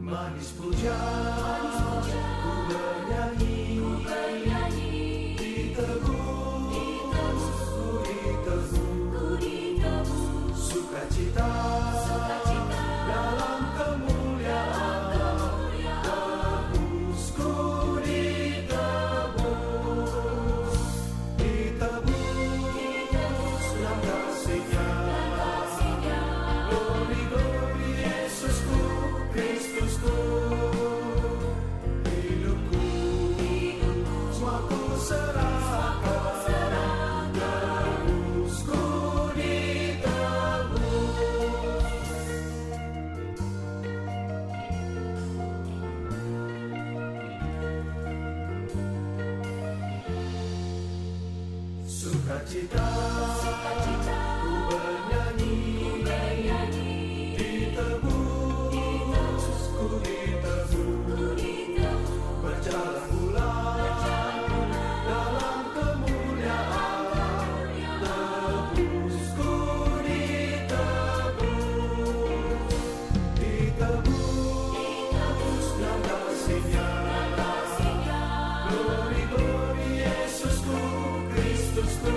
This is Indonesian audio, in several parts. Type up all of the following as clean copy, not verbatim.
Manis puja, ku bernyanyi, ditebus, ku ditebus, sukacita dalam kemuliaan, tebus, ku ditebus, dalam kasih-Nya, glory, glory, Yesusku, Kristusku, hidupku, semua ku serahkan, tebus, ku ditebus, sukacita, ku bernyanyi, ditebus, ku ditebus, berjalan bulan dalam kemuliaan, tebus, ku ditebus, dalam kasih-Nya, glory, glory, Yesusku, Kristusku,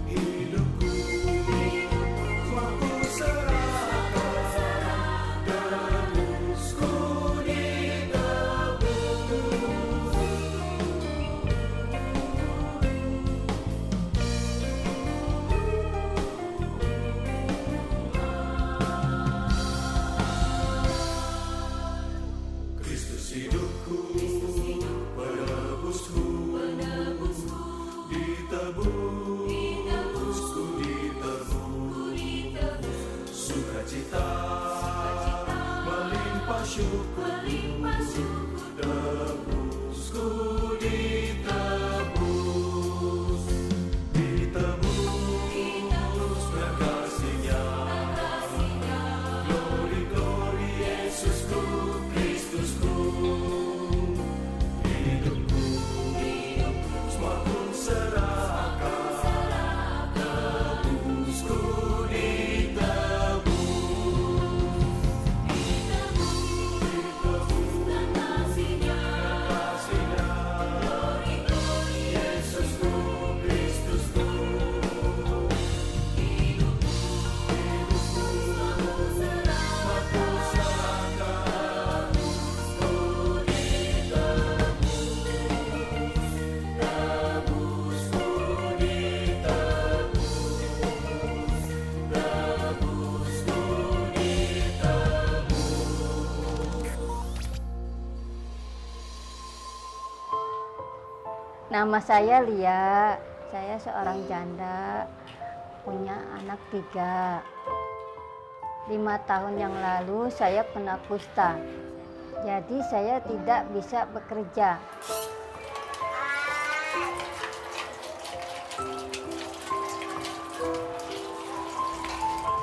hidupku, semua ku serahkan, tebus, ku ditebus. Kristus hidupku, penebusku, ditebus, ku ditebus, sukacita melimpah syukur, tebus, ku ditebus, dengan kasih-Nya, glory, glory, Yesusku, Kristusku, hidupku, semua ku serahkan, tebus, ku ditebus, dengan kasih-Nya, Yesusku, Kristusku, hidupku, semua ku serahkan, ku ditebus, tebus, ku ditebus, tebus, ku ditebus. Nama saya Lia, saya seorang janda, punya anak 3. 5 tahun yang lalu saya kena kusta, jadi saya tidak bisa bekerja.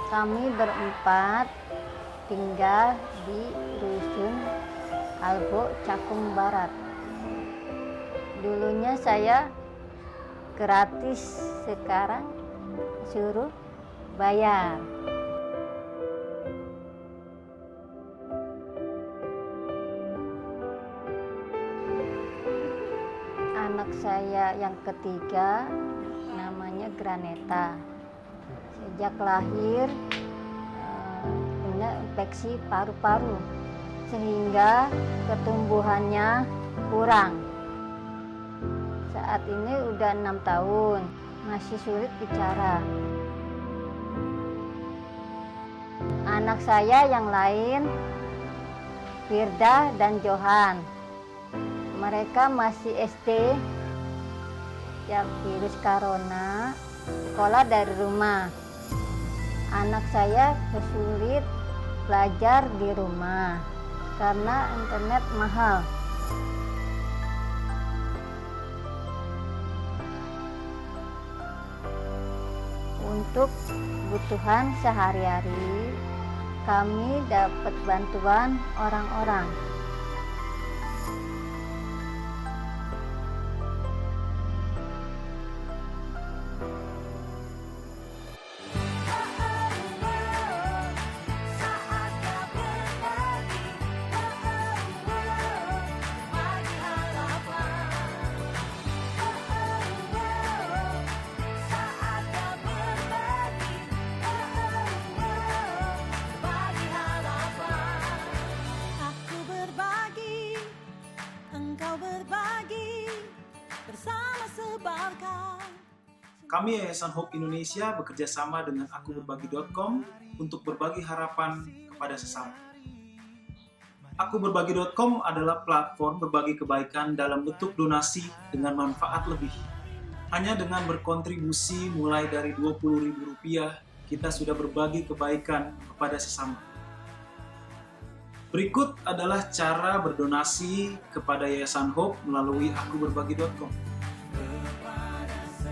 Kami berempat tinggal di Dusun Albo, Cakung Barat. Dulunya saya gratis, sekarang suruh bayar. Anak saya yang ketiga namanya Graneta. Sejak lahir punya infeksi paru-paru sehingga pertumbuhannya kurang. Saat ini udah 6 tahun, masih sulit bicara. Anak saya yang lain, Firda dan Johan, mereka masih SD, ya virus corona, sekolah dari rumah. Anak saya kesulit belajar di rumah karena internet mahal. Untuk kebutuhan sehari-hari, kami dapat bantuan orang-orang. Kami Yayasan Hope Indonesia bekerja sama dengan akuberbagi.com untuk berbagi harapan kepada sesama. Akuberbagi.com adalah platform berbagi kebaikan dalam bentuk donasi dengan manfaat lebih. Hanya dengan berkontribusi mulai dari Rp20.000, kita sudah berbagi kebaikan kepada sesama. Berikut adalah cara berdonasi kepada Yayasan Hope melalui akuberbagi.com.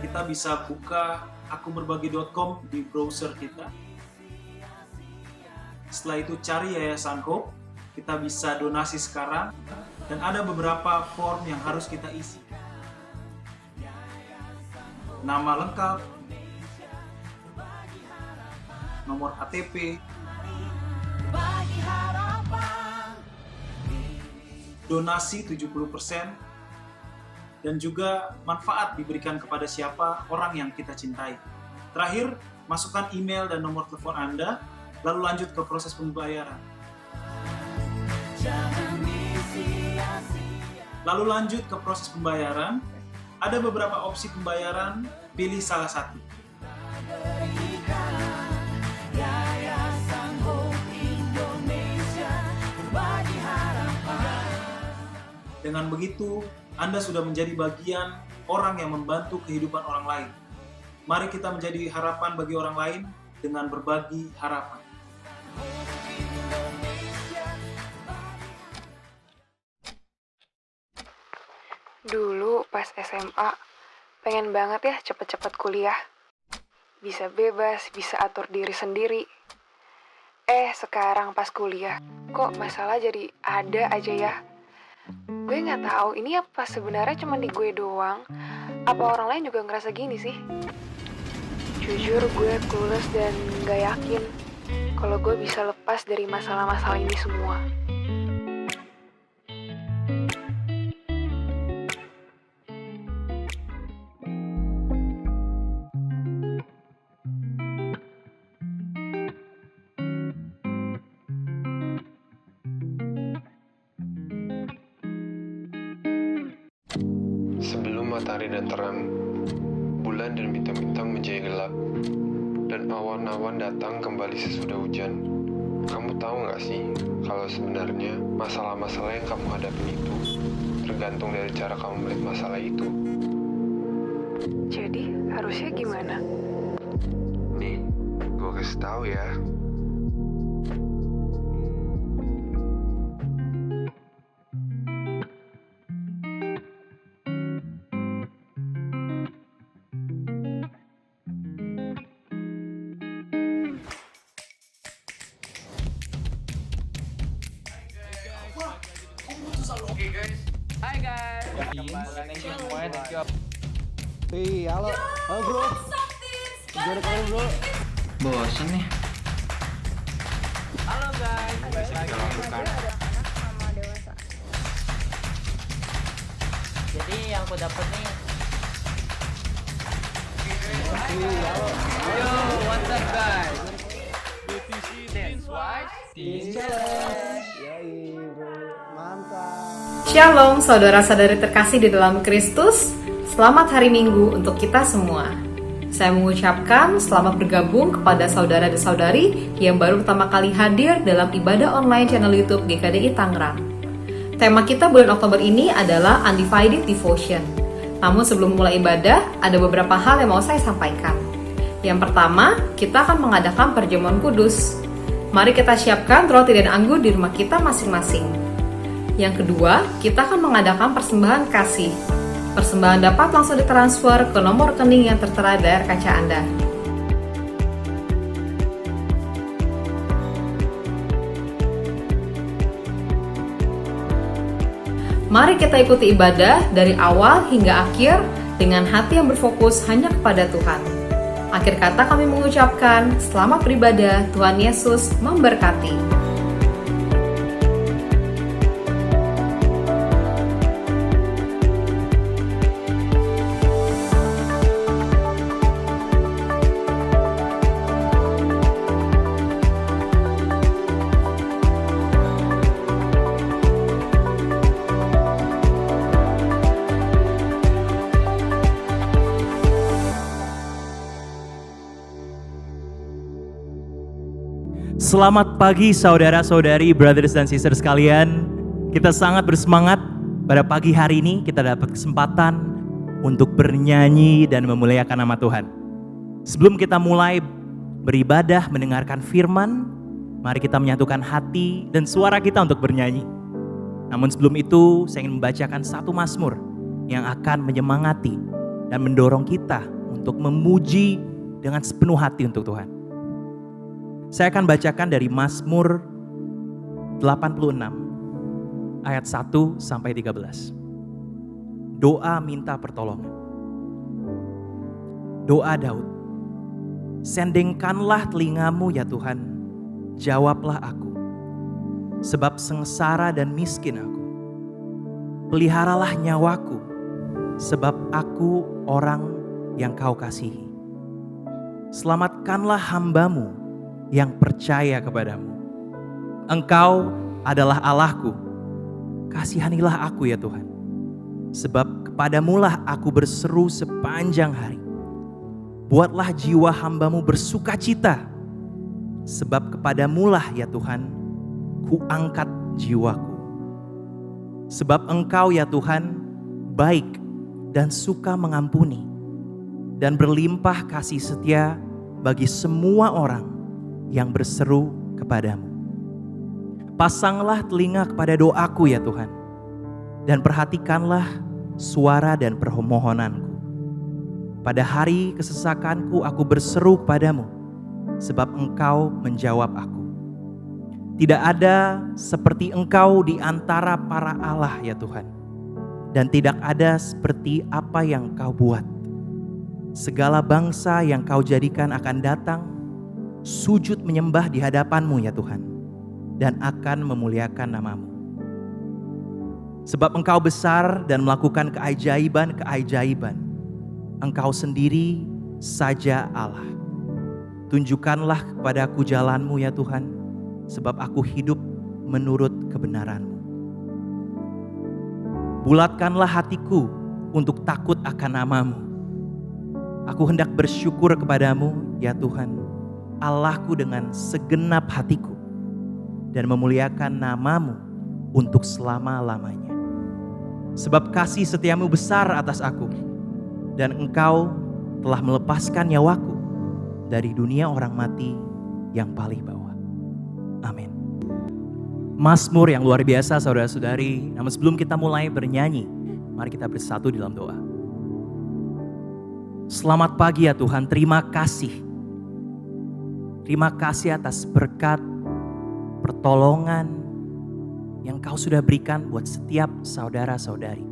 Kita bisa buka akuberbagi.com di browser kita. Setelah itu cari Yayasan Hope, kita bisa donasi sekarang, dan ada beberapa form yang harus kita isi. Nama lengkap, nomor KTP, donasi 70%, dan juga manfaat diberikan kepada siapa orang yang kita cintai. Terakhir, masukkan email dan nomor telepon Anda, lalu lanjut ke proses pembayaran. Lalu lanjut ke proses pembayaran. Ada beberapa opsi pembayaran, pilih salah satu. Dengan begitu, Anda sudah menjadi bagian orang yang membantu kehidupan orang lain. Mari kita menjadi harapan bagi orang lain dengan berbagi harapan. Dulu pas SMA, pengen banget ya cepet-cepet kuliah. Bisa bebas, bisa atur diri sendiri. Sekarang pas kuliah, kok masalah jadi ada aja ya. Gue nggak tahu ini apa sebenarnya cuma di gue doang, apa orang lain juga ngerasa gini sih. Jujur gue clueless dan nggak yakin kalau gue bisa lepas dari masalah-masalah ini semua. Sebelum matahari dan terang, bulan dan bintang-bintang menjadi gelap, dan awan-awan datang kembali sesudah hujan. Kamu tahu nggak sih, kalau sebenarnya masalah-masalah yang kamu hadapin itu tergantung dari cara kamu melihat masalah itu. Jadi harusnya gimana? Nih, gue kasih tahu ya. Halo bro. Gimana kabar bro? Bosen nih. Jadi yang aku dapat nih. Yo, what's up guys? BTC Dance Wise. Yoi bro, mantap. Shalom saudara-saudari terkasih di dalam Kristus. Selamat hari Minggu untuk kita semua. Saya mengucapkan selamat bergabung kepada saudara dan saudari yang baru pertama kali hadir dalam ibadah online channel YouTube GKDI Tangerang. Tema kita bulan Oktober ini adalah Undivided Devotion. Namun sebelum mulai ibadah, ada beberapa hal yang mau saya sampaikan. Yang pertama, kita akan mengadakan perjamuan kudus. Mari kita siapkan roti dan anggur di rumah kita masing-masing. Yang kedua, kita akan mengadakan persembahan kasih. Persembahan dapat langsung ditransfer ke nomor rekening yang tertera di layar kaca Anda. Mari kita ikuti ibadah dari awal hingga akhir dengan hati yang berfokus hanya kepada Tuhan. Akhir kata kami mengucapkan, selamat beribadah, Tuhan Yesus memberkati. Selamat pagi saudara-saudari, brothers dan sisters sekalian. Kita sangat bersemangat pada pagi hari ini kita dapat kesempatan untuk bernyanyi dan memuliakan nama Tuhan. Sebelum kita mulai beribadah mendengarkan firman, mari kita menyatukan hati dan suara kita untuk bernyanyi. Namun sebelum itu saya ingin membacakan satu mazmur yang akan menyemangati dan mendorong kita untuk memuji dengan sepenuh hati untuk Tuhan. Saya akan bacakan dari Mazmur 86 ayat 1 sampai 13. Doa minta pertolongan. Doa Daud. Sendengkanlah telingamu ya Tuhan, jawablah aku. Sebab sengsara dan miskin aku. Peliharalah nyawaku, sebab aku orang yang kau kasihi. Selamatkanlah hambamu yang percaya kepadamu. Engkau adalah Allahku. Kasihanilah aku ya Tuhan. Sebab kepadamulah aku berseru sepanjang hari. Buatlah jiwa hambamu bersukacita. Sebab kepadamulah ya Tuhan, kuangkat jiwaku. Sebab Engkau ya Tuhan, baik dan suka mengampuni. Dan berlimpah kasih setia bagi semua orang yang berseru kepadamu. Pasanglah telinga kepada doaku ya Tuhan, dan perhatikanlah suara dan permohonanku. Pada hari kesesakanku aku berseru kepadamu, sebab Engkau menjawab aku. Tidak ada seperti Engkau di antara para Allah ya Tuhan, dan tidak ada seperti apa yang Kau buat. Segala bangsa yang Kau jadikan akan datang sujud menyembah di hadapan-Mu ya Tuhan, dan akan memuliakan nama-Mu. Sebab Engkau besar dan melakukan keajaiban-keajaiban. Engkau sendiri saja Allah. Tunjukkanlah kepadaku jalan-Mu ya Tuhan, sebab aku hidup menurut kebenaran-Mu. Bulatkanlah hatiku untuk takut akan nama-Mu. Aku hendak bersyukur kepadamu ya Tuhan, Allahku dengan segenap hatiku, dan memuliakan nama-Mu untuk selama-lamanya. Sebab kasih setiamu besar atas aku, dan Engkau telah melepaskan nyawaku dari dunia orang mati yang paling bawah. Amin. Mazmur yang luar biasa saudara-saudari. Namun sebelum kita mulai bernyanyi, mari kita bersatu dalam doa. Selamat pagi ya Tuhan, terima kasih. Terima kasih atas berkat, pertolongan yang Kau sudah berikan buat setiap saudara-saudari.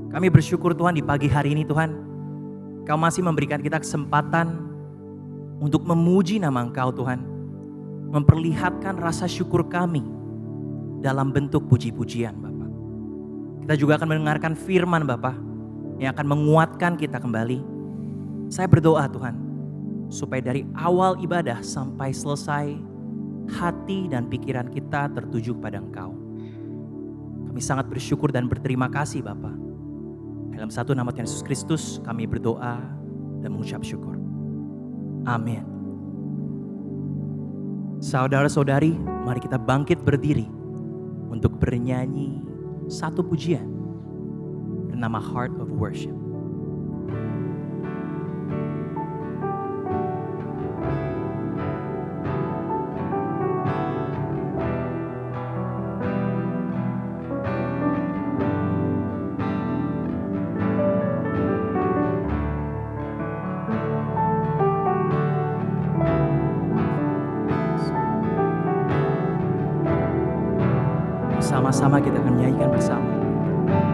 Kami bersyukur Tuhan di pagi hari ini Tuhan, Kau masih memberikan kita kesempatan untuk memuji nama Engkau Tuhan. Memperlihatkan rasa syukur kami dalam bentuk puji-pujian Bapa. Kita juga akan mendengarkan firman Bapa yang akan menguatkan kita kembali. Saya berdoa Tuhan, supaya dari awal ibadah sampai selesai, hati dan pikiran kita tertuju pada Engkau. Kami sangat bersyukur dan berterima kasih Bapa. Dalam satu nama Tuhan Yesus Kristus kami berdoa dan mengucap syukur. Amin. Saudara-saudari, mari kita bangkit berdiri untuk bernyanyi satu pujian bernama Heart of Worship. Sama-sama kita akan menyanyikan bersama.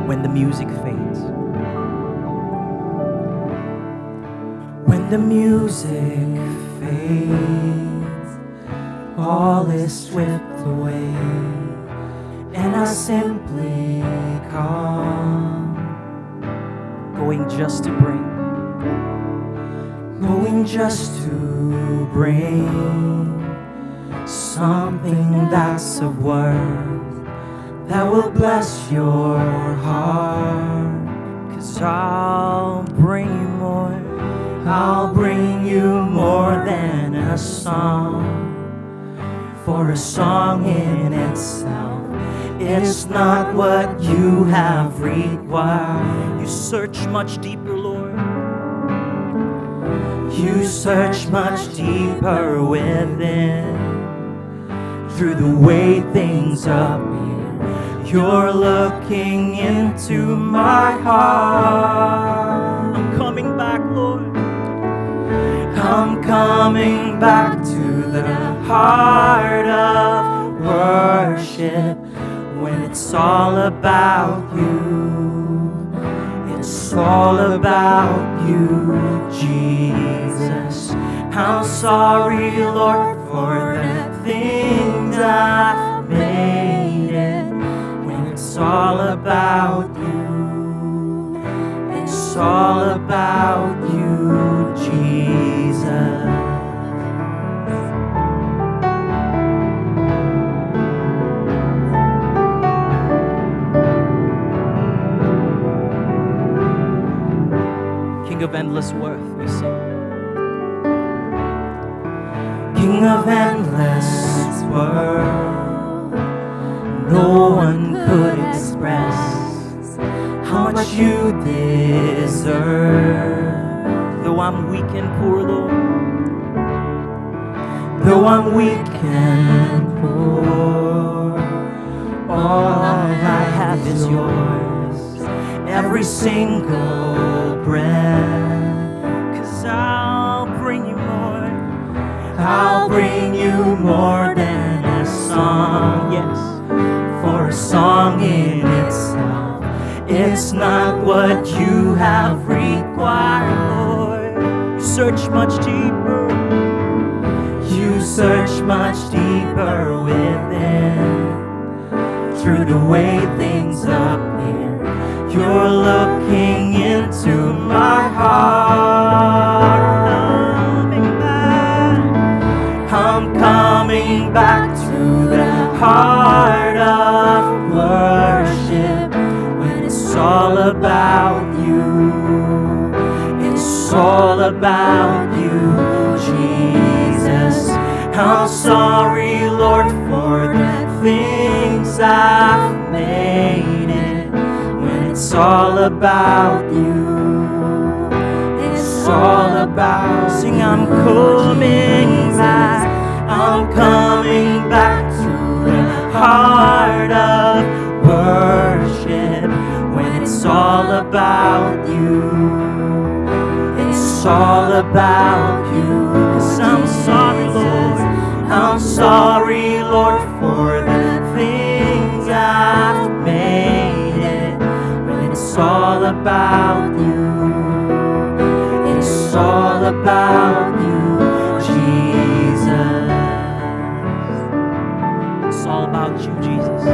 When the music fades. When the music fades, all is swept away, and I simply come, going just to bring something that's of worth that will bless your heart. 'Cause I'll bring you more than a song. for a song in itself. It's not what you have required. You search much deeper, Lord. You search much deeper within. Through the way things appear, you're looking into my heart. I'm coming back, Lord. I'm coming back to the heart of worship. When it's all about you, it's all about you, Jesus. I'm sorry, Lord, for the things I've made it. When it's all about you, it's all about you, Jesus. King of endless worth, we sing. King of endless worth, no one could express how much you deserve. Though I'm weak and poor, Lord, though I'm weak and poor, all I have is yours, every single breath. 'Cause I'll bring you more, I'll bring you more than a song, yes, for a song in itself. It's not what you have required, Lord. You search much deeper, you search much deeper within. Through the way things appear, you're looking into my heart. I'm coming back to the heart of worship. When it's all about you, it's all about you, Jesus. I'm sorry, Lord, for the things I've made it. When it's all about you, it's all about. Sing, I'm coming back. I'm coming back to the heart of worship. When it's all about you, it's all about you. 'Cause I'm sorry, Lord, I'm sorry, Lord, for the things I've made it. When it's all about you, it's all about you, Jesus. It's all about you, Jesus.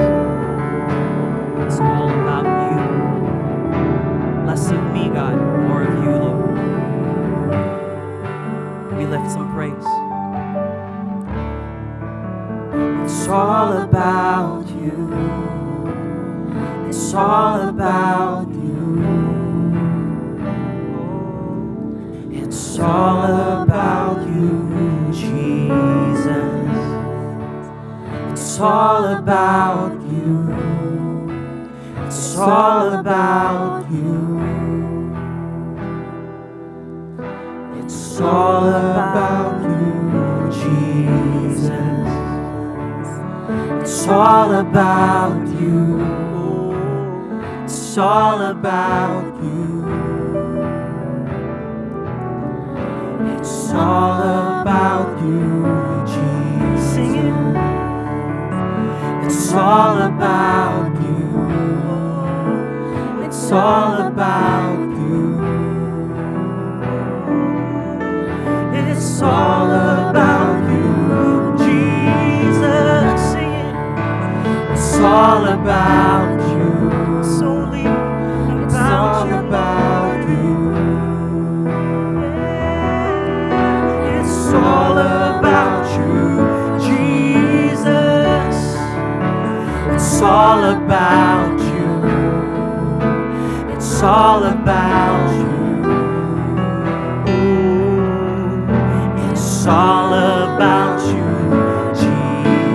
It's all about you. Less of me, God, more of you, Lord. We lift some praise. It's all about you. It's all about you. It's all about you, Jesus. It's all about you. It's all about you. It's all about you, Jesus. It's all about you. It's all about you. It's all about you, Jesus. Sing it. It's all about you. It's all about you. It's all about you, Jesus. Sing it. It's all about you. It's only about you. It's all about you, Jesus. It's all about you. It's all about you. It's all about you, Jesus.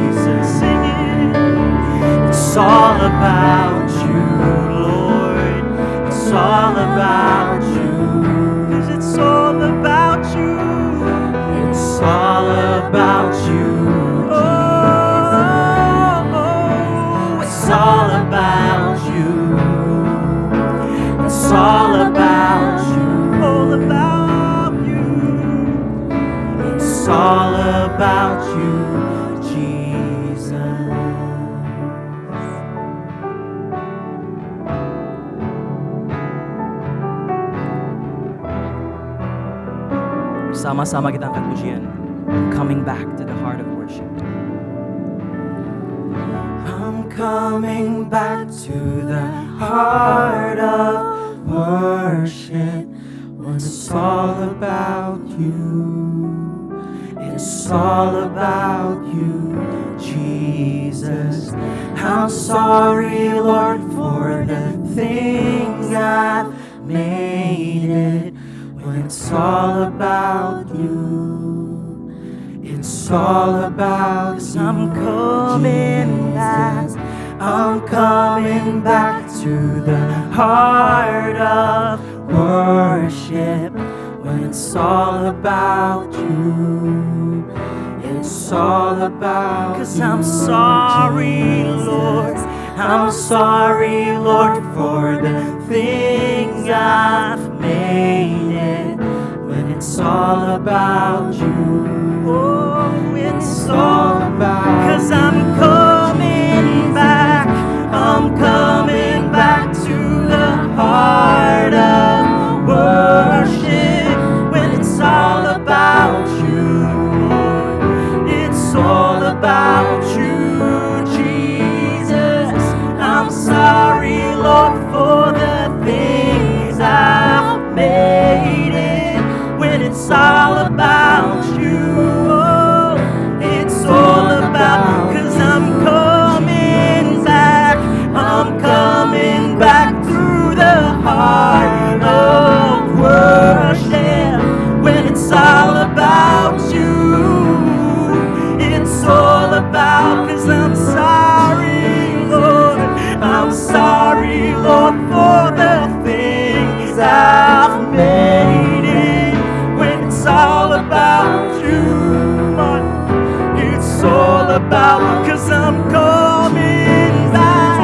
Sama-sama kita angkat pujian. I'm coming back to the heart of worship. I'm coming back to the heart of worship. When it's all about you. It's all about you, Jesus. I'm sorry, Lord, for the things I've made it. When it's all about you, it's all about you. I'm coming back. I'm coming back to the heart of worship. When it's all about you, it's all about 'cause I'm sorry, Lord. I'm sorry, Lord, for the things I've made it. When it's all about you, oh, it's all about 'cause I'm coming back. I'm coming back to the heart of worship. It's all about you, it's all about you, Jesus. I'm sorry, Lord, for the things I've made it. When it's all about you, oh, it's all about, 'cause I'm coming back. I'm coming back through the heart of worship. When it's all about you, it's all about, 'cause I'm sorry, Lord. I'm sorry, Lord, for the things I've made it. When it's all about you, Lord, it's all about, 'cause I'm coming back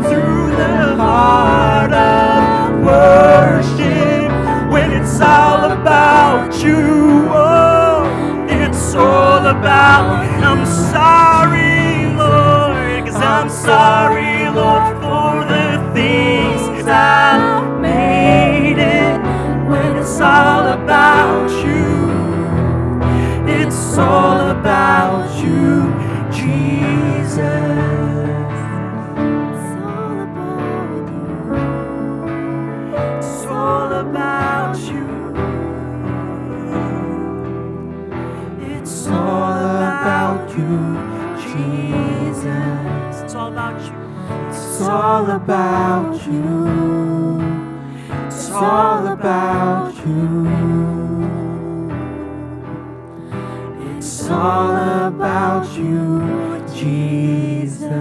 to the heart of worship. When it's all about you, oh, it's all about, I'm sorry, Lord, 'cause I'm sorry, Lord, for the things I've made it. When it's all about you, it's all about you, Jesus. It's all about you. It's all about you, Jesus. It's all about you. It's all about you. It's all about you. It's all about you, Jesus.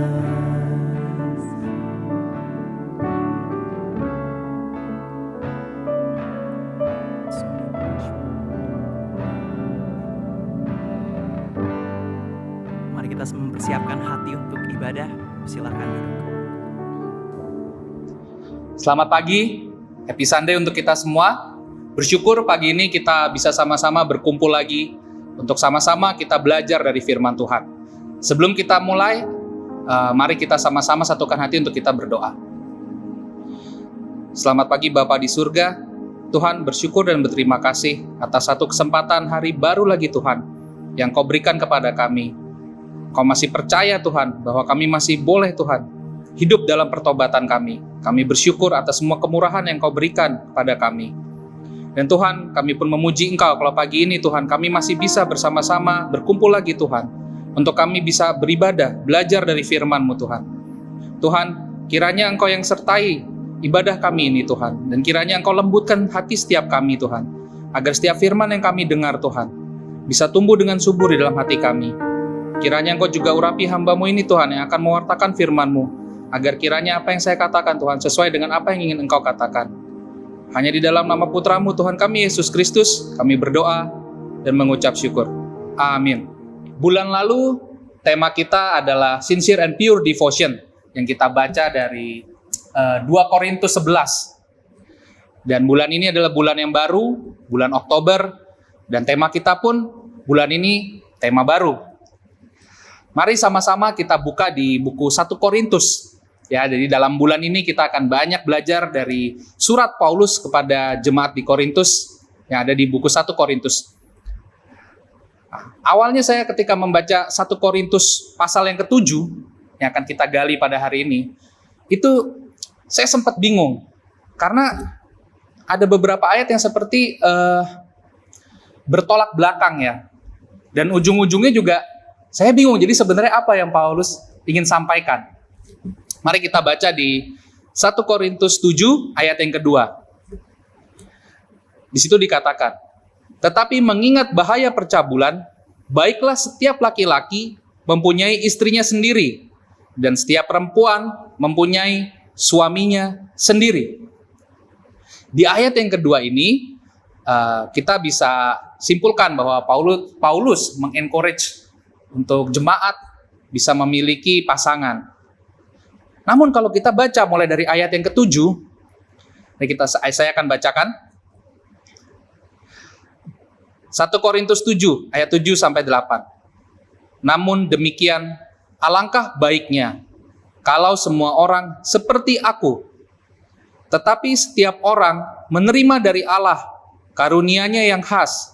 Mari kita mempersiapkan hati untuk ibadah. Silakan duduk. Selamat pagi, happy Sunday untuk kita semua. Bersyukur pagi ini kita bisa sama-sama berkumpul lagi untuk sama-sama kita belajar dari firman Tuhan. Sebelum kita mulai, mari kita sama-sama satukan hati untuk kita berdoa. Selamat pagi Bapa di surga. Tuhan, bersyukur dan berterima kasih atas satu kesempatan hari baru lagi Tuhan yang Kau berikan kepada kami. Kau masih percaya Tuhan bahwa kami masih boleh Tuhan hidup dalam pertobatan kami. Kami bersyukur atas semua kemurahan yang Kau berikan kepada kami. Dan Tuhan, kami pun memuji Engkau kalau pagi ini Tuhan kami masih bisa bersama-sama berkumpul lagi Tuhan. Untuk kami bisa beribadah, belajar dari firman-Mu Tuhan. Tuhan, kiranya Engkau yang sertai ibadah kami ini Tuhan. Dan kiranya Engkau lembutkan hati setiap kami Tuhan. Agar setiap firman yang kami dengar Tuhan bisa tumbuh dengan subur di dalam hati kami. Kiranya Engkau juga urapi hamba-Mu ini Tuhan yang akan mewartakan firman-Mu. Agar kiranya apa yang saya katakan Tuhan sesuai dengan apa yang ingin Engkau katakan. Hanya di dalam nama Putra-Mu Tuhan kami Yesus Kristus kami berdoa dan mengucap syukur. Amin. Bulan lalu tema kita adalah Sincere and Pure Devotion yang kita baca dari 2 Korintus 11. Dan bulan ini adalah bulan yang baru, bulan Oktober, dan tema kita pun bulan ini tema baru. Mari sama-sama kita buka di buku 1 Korintus. Ya, jadi dalam bulan ini kita akan banyak belajar dari surat Paulus kepada jemaat di Korintus. yang ada di buku 1 Korintus. Nah, awalnya saya ketika membaca 1 Korintus pasal yang ke-7 yang akan kita gali pada hari ini, itu saya sempat bingung karena ada beberapa ayat yang seperti bertolak belakang ya. Dan ujung-ujungnya juga saya bingung, jadi sebenarnya apa yang Paulus ingin sampaikan. Mari kita baca di 1 Korintus 7 ayat yang kedua. Di situ dikatakan, tetapi mengingat bahaya percabulan, baiklah setiap laki-laki mempunyai istrinya sendiri, dan setiap perempuan mempunyai suaminya sendiri. Di ayat yang kedua ini, kita bisa simpulkan bahwa Paulus mengencourage untuk jemaat bisa memiliki pasangan. Namun kalau kita baca mulai dari ayat yang ke-7, saya akan bacakan. 1 Korintus 7, ayat 7 sampai 8. Namun demikian, alangkah baiknya kalau semua orang seperti aku. Tetapi setiap orang menerima dari Allah karunia-Nya yang khas.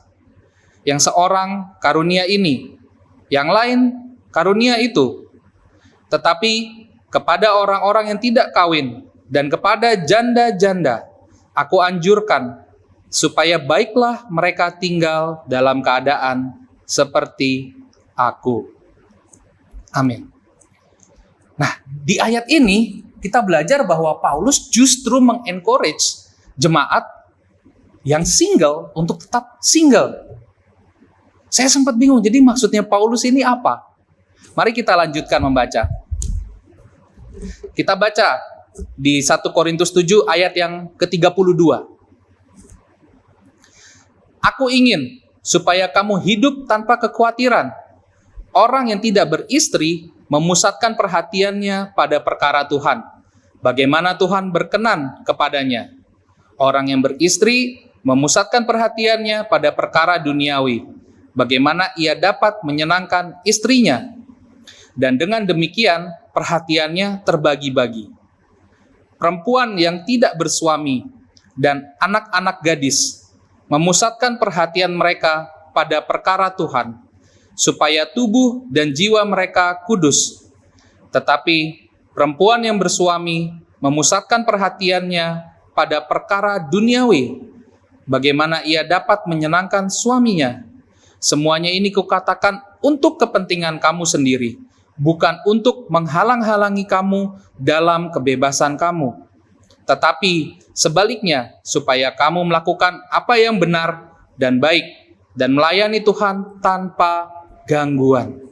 Yang seorang karunia ini, yang lain karunia itu. Tetapi kepada orang-orang yang tidak kawin dan kepada janda-janda, aku anjurkan supaya baiklah mereka tinggal dalam keadaan seperti aku. Amin. Nah, di ayat ini kita belajar bahwa Paulus justru mengencourage jemaat yang single untuk tetap single. Saya sempat bingung, jadi maksudnya Paulus ini apa? Mari kita lanjutkan membaca. Kita baca di 1 Korintus 7 ayat yang ke-32. Aku ingin supaya kamu hidup tanpa kekhawatiran. Orang yang tidak beristri memusatkan perhatiannya pada perkara Tuhan. Bagaimana Tuhan berkenan kepadanya. Orang yang beristri memusatkan perhatiannya pada perkara duniawi. Bagaimana ia dapat menyenangkan istrinya. Dan dengan demikian perhatiannya terbagi-bagi. Perempuan yang tidak bersuami dan anak-anak gadis memusatkan perhatian mereka pada perkara Tuhan, supaya tubuh dan jiwa mereka kudus. Tetapi perempuan yang bersuami memusatkan perhatiannya pada perkara duniawi, bagaimana ia dapat menyenangkan suaminya. Semuanya ini kukatakan untuk kepentingan kamu sendiri, bukan untuk menghalang-halangi kamu dalam kebebasan kamu. Tetapi sebaliknya, supaya kamu melakukan apa yang benar dan baik, dan melayani Tuhan tanpa gangguan.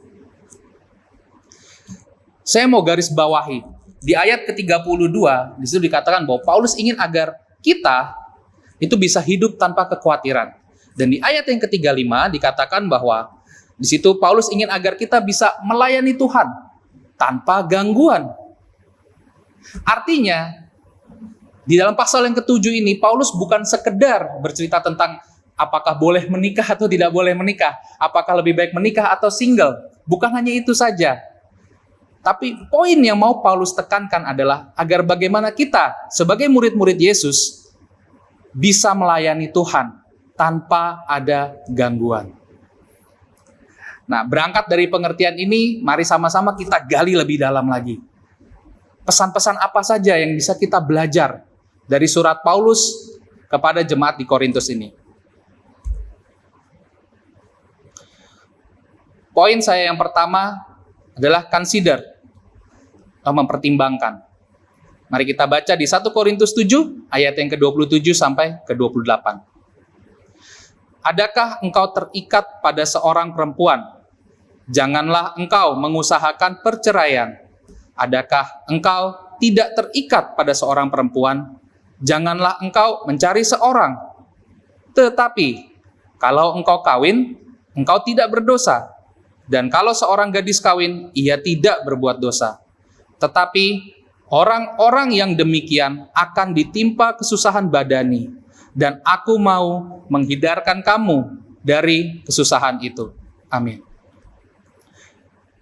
Saya mau garis bawahi, di ayat ke-32, di situ dikatakan bahwa Paulus ingin agar kita itu bisa hidup tanpa kekhawatiran. Dan di ayat yang ke-35 dikatakan bahwa di situ Paulus ingin agar kita bisa melayani Tuhan tanpa gangguan. Artinya, di dalam pasal yang ke-7 ini, Paulus bukan sekedar bercerita tentang apakah boleh menikah atau tidak boleh menikah, apakah lebih baik menikah atau single. Bukan hanya itu saja. Tapi poin yang mau Paulus tekankan adalah agar bagaimana kita sebagai murid-murid Yesus bisa melayani Tuhan tanpa ada gangguan. Nah, berangkat dari pengertian ini, mari sama-sama kita gali lebih dalam lagi. Pesan-pesan apa saja yang bisa kita belajar dari surat Paulus kepada jemaat di Korintus ini? Poin saya yang pertama adalah consider, atau mempertimbangkan. Mari kita baca di 1 Korintus 7 ayat yang ke-27 sampai ke-28. Adakah engkau terikat pada seorang perempuan? Janganlah engkau mengusahakan perceraian. Adakah engkau tidak terikat pada seorang perempuan? Janganlah engkau mencari seorang. Tetapi kalau engkau kawin, engkau tidak berdosa. Dan kalau seorang gadis kawin, ia tidak berbuat dosa. Tetapi orang-orang yang demikian akan ditimpa kesusahan badani. Dan aku mau menghindarkan kamu dari kesusahan itu. Amin.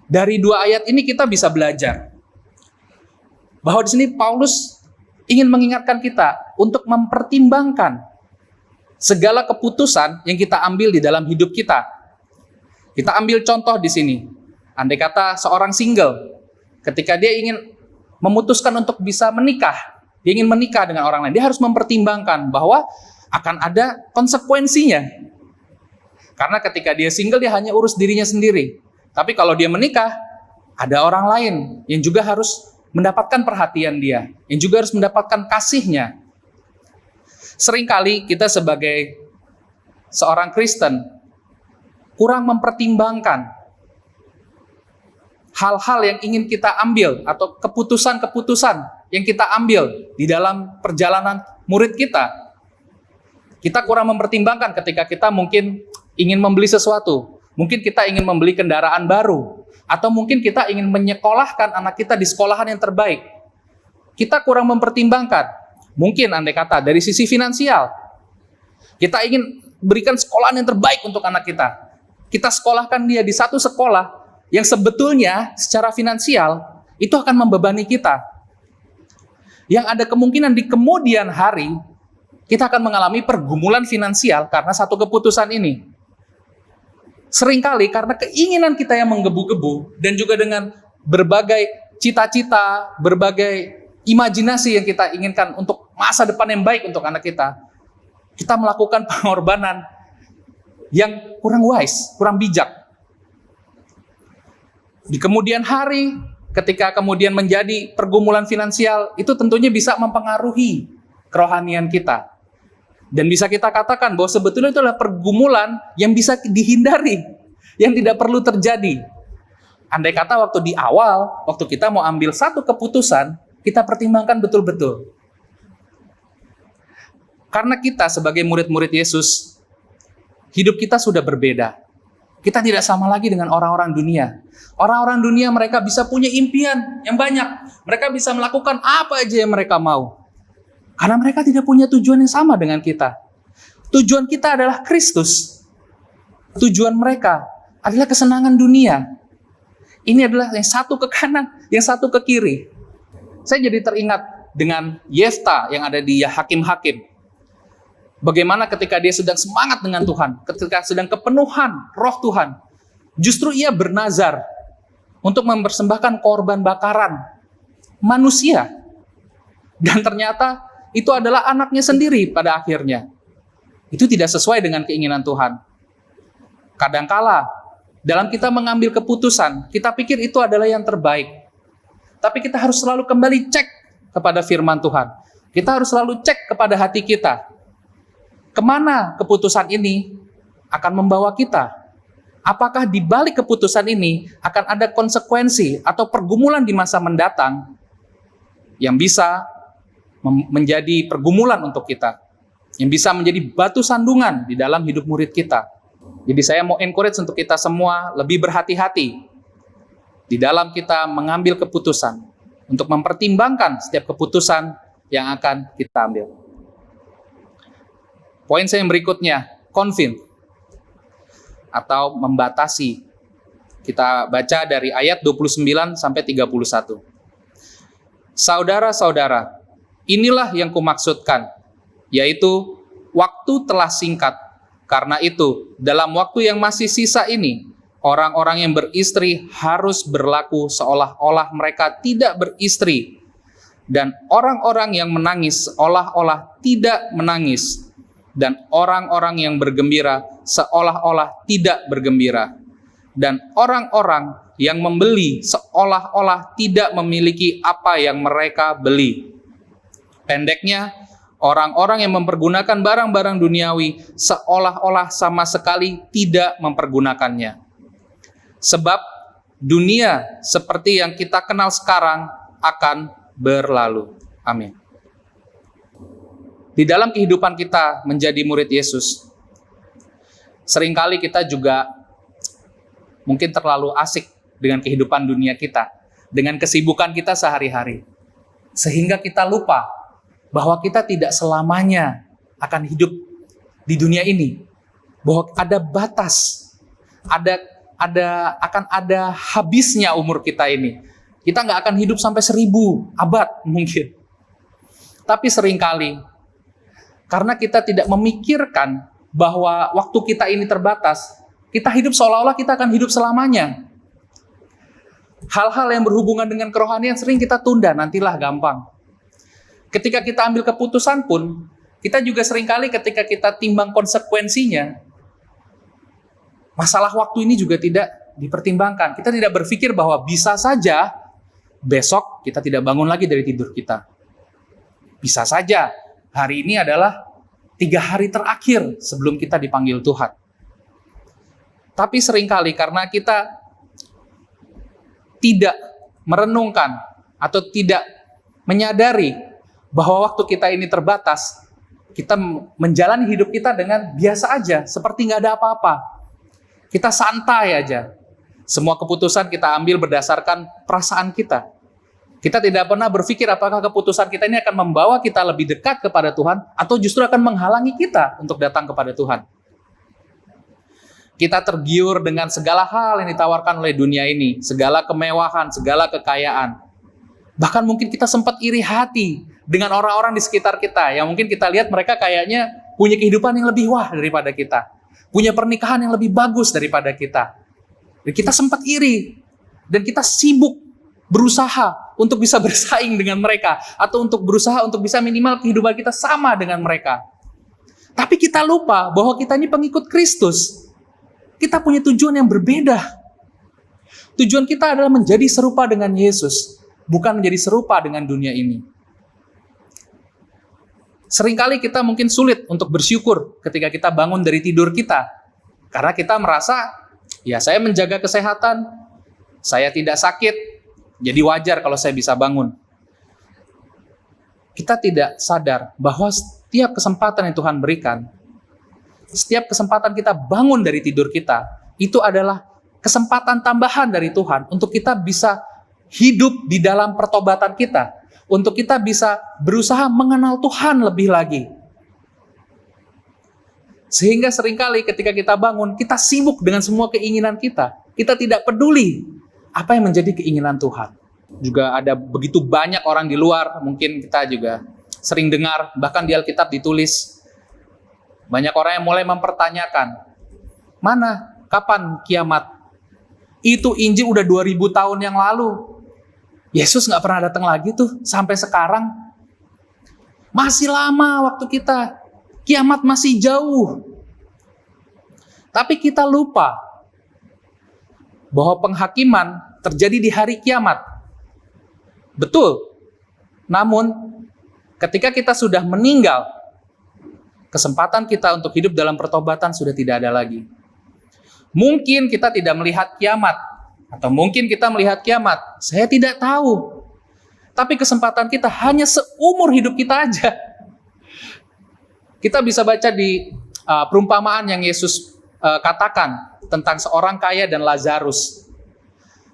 Dari dua ayat ini kita bisa belajar bahwa di sini Paulus ingin mengingatkan kita untuk mempertimbangkan segala keputusan yang kita ambil di dalam hidup kita. Kita ambil contoh di sini. Andai kata seorang single, ketika dia ingin memutuskan untuk bisa menikah, dia ingin menikah dengan orang lain, dia harus mempertimbangkan bahwa akan ada konsekuensinya. Karena ketika dia single, dia hanya urus dirinya sendiri. Tapi kalau dia menikah, ada orang lain yang juga harus mendapatkan perhatian dia, yang juga harus mendapatkan kasihnya. Seringkali kita sebagai seorang Kristen kurang mempertimbangkan hal-hal yang ingin kita ambil atau keputusan-keputusan yang kita ambil di dalam perjalanan murid kita. Kita kurang mempertimbangkan ketika kita mungkin ingin membeli sesuatu. Mungkin kita ingin membeli kendaraan baru. Atau mungkin kita ingin menyekolahkan anak kita di sekolahan yang terbaik. Kita kurang mempertimbangkan. Mungkin andai kata dari sisi finansial. Kita ingin berikan sekolahan yang terbaik untuk anak kita. Kita sekolahkan dia di satu sekolah yang sebetulnya secara finansial itu akan membebani kita. Yang ada kemungkinan di kemudian hari kita akan mengalami pergumulan finansial karena satu keputusan ini. Seringkali karena keinginan kita yang menggebu-gebu dan juga dengan berbagai cita-cita, berbagai imajinasi yang kita inginkan untuk masa depan yang baik untuk anak kita, kita melakukan pengorbanan yang kurang wise, kurang bijak. Di kemudian hari, ketika kemudian menjadi pergumulan finansial, itu tentunya bisa mempengaruhi kerohanian kita. Dan bisa kita katakan bahwa sebetulnya itu adalah pergumulan yang bisa dihindari, yang tidak perlu terjadi. Andai kata waktu di awal, waktu kita mau ambil satu keputusan, kita pertimbangkan betul-betul. Karena kita sebagai murid-murid Yesus, hidup kita sudah berbeda. Kita tidak sama lagi dengan orang-orang dunia. Orang-orang dunia mereka bisa punya impian yang banyak. Mereka bisa melakukan apa aja yang mereka mau. Karena mereka tidak punya tujuan yang sama dengan kita. Tujuan kita adalah Kristus. Tujuan mereka adalah kesenangan dunia. Ini adalah yang satu ke kanan, yang satu ke kiri. Saya jadi teringat dengan Yefta yang ada di Hakim-Hakim. Bagaimana ketika dia sedang semangat dengan Tuhan, ketika sedang kepenuhan roh Tuhan, justru ia bernazar untuk mempersembahkan korban bakaran manusia. Dan ternyata itu adalah anaknya sendiri pada akhirnya. Itu tidak sesuai dengan keinginan Tuhan. Kadangkala dalam kita mengambil keputusan, kita pikir itu adalah yang terbaik. Tapi kita harus selalu kembali cek kepada firman Tuhan. Kita harus selalu cek kepada hati kita. Kemana keputusan ini akan membawa kita? Apakah di balik keputusan ini akan ada konsekuensi atau pergumulan di masa mendatang yang bisa menjadi pergumulan untuk kita, yang bisa menjadi batu sandungan di dalam hidup murid kita. Jadi saya mau encourage untuk kita semua lebih berhati-hati di dalam kita mengambil keputusan, untuk mempertimbangkan setiap keputusan yang akan kita ambil. Poin saya yang berikutnya, confine atau membatasi. Kita baca dari ayat 29 sampai 31. Saudara-saudara, inilah yang kumaksudkan, yaitu waktu telah singkat. Karena itu, dalam waktu yang masih sisa ini, orang-orang yang beristri harus berlaku seolah-olah mereka tidak beristri. Dan orang-orang yang menangis seolah-olah tidak menangis. Dan orang-orang yang bergembira seolah-olah tidak bergembira. Dan orang-orang yang membeli seolah-olah tidak memiliki apa yang mereka beli. Pendeknya, orang-orang yang mempergunakan barang-barang duniawi seolah-olah sama sekali tidak mempergunakannya. Sebab dunia seperti yang kita kenal sekarang akan berlalu. Amin. Di dalam kehidupan kita menjadi murid Yesus, seringkali kita juga mungkin terlalu asik dengan kehidupan dunia kita, dengan kesibukan kita sehari-hari. Sehingga kita lupa bahwa kita tidak selamanya akan hidup di dunia ini. Bahwa ada batas, akan ada habisnya umur kita ini. Kita nggak akan hidup sampai 1000 abad mungkin. Tapi seringkali Karena kita tidak memikirkan bahwa waktu kita ini terbatas, kita hidup seolah-olah kita akan hidup selamanya. Hal-hal yang berhubungan dengan kerohanian sering kita tunda, nantilah gampang. Ketika kita ambil keputusan pun, kita juga seringkali ketika kita timbang konsekuensinya, masalah waktu ini juga tidak dipertimbangkan. Kita tidak berpikir bahwa bisa saja besok kita tidak bangun lagi dari tidur kita. Bisa saja hari ini adalah 3 hari terakhir sebelum kita dipanggil Tuhan. Tapi seringkali karena kita tidak merenungkan atau tidak menyadari bahwa waktu kita ini terbatas, kita menjalani hidup kita dengan biasa aja, seperti nggak ada apa-apa. Kita santai aja. Semua keputusan kita ambil berdasarkan perasaan kita. Kita tidak pernah berpikir apakah keputusan kita ini akan membawa kita lebih dekat kepada Tuhan atau justru akan menghalangi kita untuk datang kepada Tuhan. Kita tergiur dengan segala hal yang ditawarkan oleh dunia ini, segala kemewahan, segala kekayaan. Bahkan mungkin kita sempat iri hati dengan orang-orang di sekitar kita yang mungkin kita lihat mereka kayaknya punya kehidupan yang lebih wah daripada kita, punya pernikahan yang lebih bagus daripada kita. Dan kita sempat iri dan kita sibuk berusaha untuk bisa bersaing dengan mereka atau untuk berusaha untuk bisa minimal kehidupan kita sama dengan mereka. Tapi kita lupa bahwa kita ini pengikut Kristus. Kita punya tujuan yang berbeda. Tujuan kita adalah menjadi serupa dengan Yesus, bukan menjadi serupa dengan dunia ini. Seringkali kita mungkin sulit untuk bersyukur ketika kita bangun dari tidur kita. Karena kita merasa, ya saya menjaga kesehatan, saya tidak sakit, jadi wajar kalau saya bisa bangun. Kita tidak sadar bahwa setiap kesempatan yang Tuhan berikan, setiap kesempatan kita bangun dari tidur kita, itu adalah kesempatan tambahan dari Tuhan untuk kita bisa hidup di dalam pertobatan kita, untuk kita bisa berusaha mengenal Tuhan lebih lagi. Sehingga seringkali ketika kita bangun, kita sibuk dengan semua keinginan kita. Kita tidak peduli apa yang menjadi keinginan Tuhan. Juga ada begitu banyak orang di luar, mungkin kita juga sering dengar, bahkan di Alkitab ditulis, banyak orang yang mulai mempertanyakan, mana, kapan kiamat? Itu Injil udah 2000 tahun yang lalu. Yesus nggak pernah datang lagi tuh sampai sekarang. Masih lama waktu kita. Kiamat masih jauh. Tapi kita lupa bahwa penghakiman terjadi di hari kiamat. Betul. Namun, ketika kita sudah meninggal, kesempatan kita untuk hidup dalam pertobatan sudah tidak ada lagi. Mungkin kita tidak melihat kiamat, atau mungkin kita melihat kiamat, saya tidak tahu. Tapi kesempatan kita hanya seumur hidup kita aja. Kita bisa baca di perumpamaan yang Yesus katakan tentang seorang kaya dan Lazarus.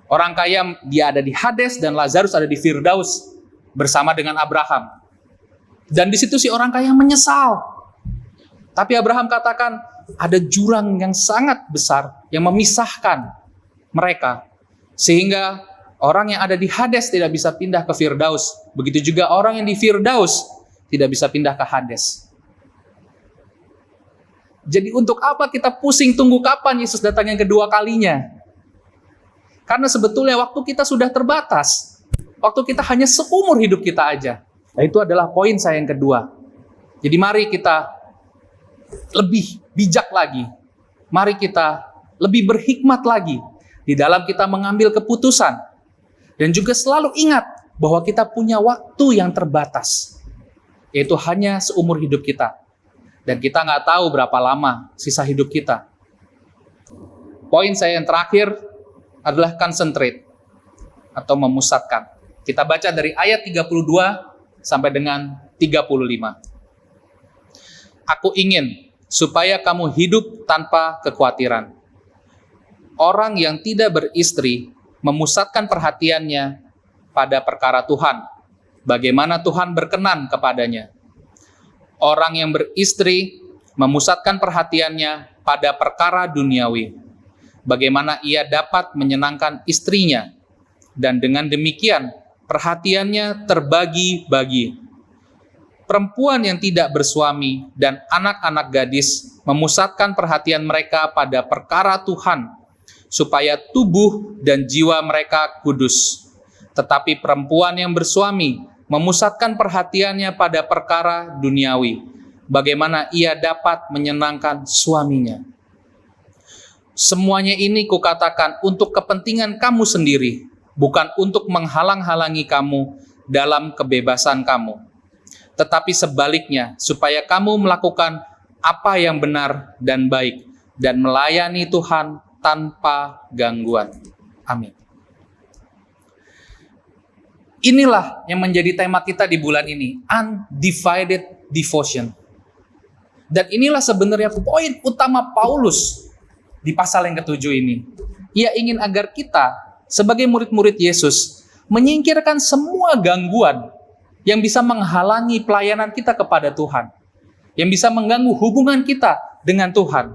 Orang kaya dia ada di Hades dan Lazarus ada di Firdaus bersama dengan Abraham. Dan di situ si orang kaya menyesal. Tapi Abraham katakan ada jurang yang sangat besar yang memisahkan mereka. Sehingga orang yang ada di Hades tidak bisa pindah ke Firdaus. Begitu juga orang yang di Firdaus tidak bisa pindah ke Hades. Jadi untuk apa kita pusing tunggu kapan Yesus datang yang kedua kalinya? Karena sebetulnya waktu kita sudah terbatas. Waktu kita hanya seumur hidup kita aja. Nah, itu adalah poin saya yang kedua. Jadi mari kita lebih bijak lagi. Mari kita lebih berhikmat lagi di dalam kita mengambil keputusan. Dan juga selalu ingat bahwa kita punya waktu yang terbatas. Yaitu hanya seumur hidup kita. Dan kita nggak tahu berapa lama sisa hidup kita. Poin saya yang terakhir adalah concentrate atau memusatkan. Kita baca dari ayat 32 sampai dengan 35. Aku ingin supaya kamu hidup tanpa kekhawatiran. Orang yang tidak beristri memusatkan perhatiannya pada perkara Tuhan, bagaimana Tuhan berkenan kepadanya. Orang yang beristri memusatkan perhatiannya pada perkara duniawi, bagaimana ia dapat menyenangkan istrinya, dan dengan demikian perhatiannya terbagi-bagi. perempuan yang tidak bersuami dan anak-anak gadis memusatkan perhatian mereka pada perkara Tuhan, supaya tubuh dan jiwa mereka kudus. Tetapi perempuan yang bersuami memusatkan perhatiannya pada perkara duniawi, bagaimana ia dapat menyenangkan suaminya. Semuanya ini kukatakan untuk kepentingan kamu sendiri, bukan untuk menghalang-halangi kamu dalam kebebasan kamu, tetapi sebaliknya, supaya kamu melakukan apa yang benar dan baik, dan melayani Tuhan tanpa gangguan. Amin. Inilah yang menjadi tema kita di bulan ini, undivided devotion. Dan inilah sebenarnya poin utama Paulus di pasal yang ke-7 ini. Ia ingin agar kita sebagai murid-murid Yesus menyingkirkan semua gangguan yang bisa menghalangi pelayanan kita kepada Tuhan, yang bisa mengganggu hubungan kita dengan Tuhan.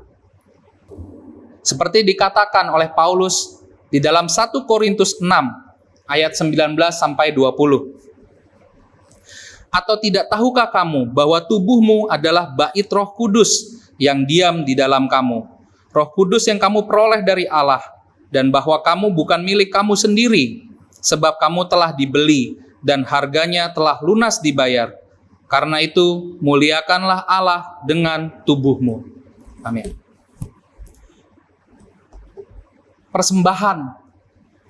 Seperti dikatakan oleh Paulus di dalam 1 Korintus 6 ayat 19 sampai 20. Atau tidak tahukah kamu bahwa tubuhmu adalah bait Roh Kudus yang diam di dalam kamu, Roh Kudus yang kamu peroleh dari Allah, dan bahwa kamu bukan milik kamu sendiri, sebab kamu telah dibeli dan harganya telah lunas dibayar. Karena itu, muliakanlah Allah dengan tubuhmu. Amin. Persembahan